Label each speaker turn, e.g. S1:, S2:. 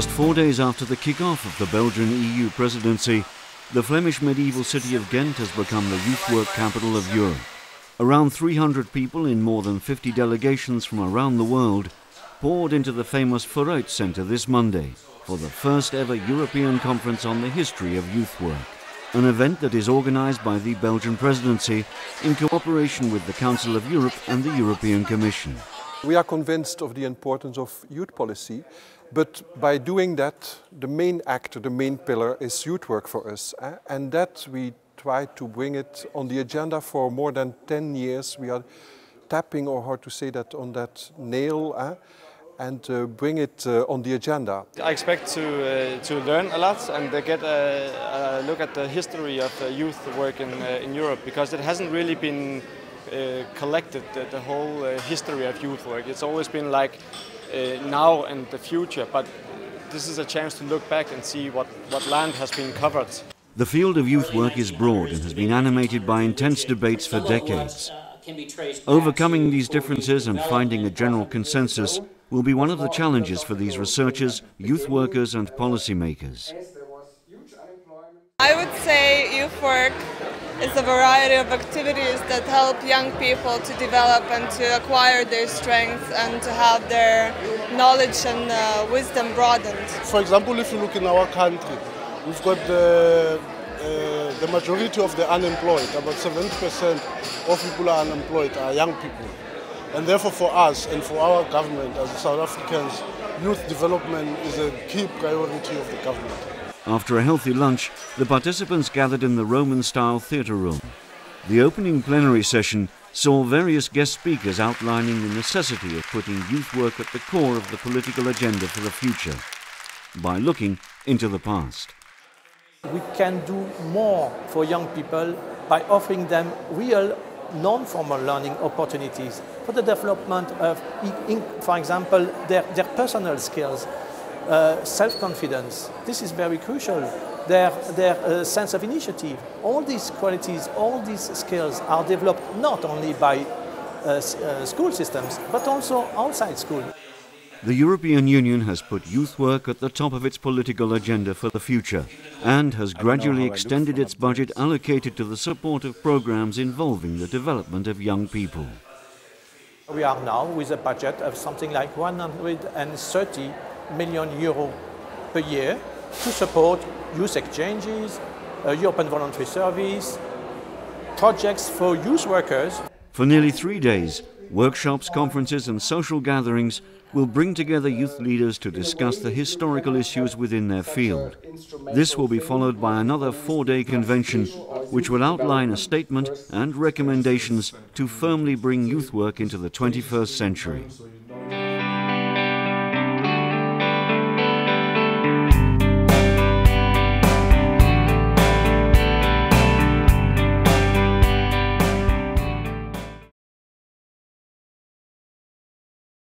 S1: Just 4 days after the kick-off of the Belgian EU presidency, the Flemish medieval city of Ghent has become the youth work capital of Europe. Around 300 people in more than 50 delegations from around the world poured into the famous Vooruit Centre this Monday for the first ever European conference on the history of youth work, an event that is organised by the Belgian presidency in cooperation with the Council of Europe and the European Commission.
S2: We are convinced of the importance of youth policy, but by doing that, the main actor, the main pillar is youth work for us. And that we try to bring it on the agenda for more than 10 years. We are tapping, or how to say that, on that nail and bring it on the agenda.
S3: I expect to learn a lot and get a look at the history of youth work in Europe, because it hasn't really been collected, the whole history of youth work. It's always been like now and the future, but this is a chance to look back and see what land has been covered.
S1: The field of youth work is broad and has been animated by intense debates for decades. Overcoming these differences and finding a general consensus will be one of the challenges for these researchers, youth workers and policymakers.
S4: I would say youth work is a variety of activities that help young people to develop and to acquire their strengths and to have their knowledge and wisdom broadened.
S5: For example, if you look in our country, we've got the majority of the unemployed. About 70% of people are unemployed are young people. And therefore for us and for our government as South Africans, youth development is a key priority of the government.
S1: After a healthy lunch, the participants gathered in the Roman-style theatre room. The opening plenary session saw various guest speakers outlining the necessity of putting youth work at the core of the political agenda for the future, by looking into the past.
S6: We can do more for young people by offering them real non-formal learning opportunities for the development of, for example, their personal skills, self-confidence. This is very crucial. Their sense of initiative. All these qualities, all these skills are developed not only by school systems, but also outside school.
S1: The European Union has put youth work at the top of its political agenda for the future and has gradually extended its budget allocated to the support of programs involving the development of young people.
S6: We are now with a budget of something like 130 million euro per year to support youth exchanges, European voluntary service, projects for youth workers.
S1: For nearly 3 days, workshops, conferences and social gatherings will bring together youth leaders to discuss the historical issues within their field. This will be followed by another 4-day convention which will outline a statement and recommendations to firmly bring youth work into the 21st century.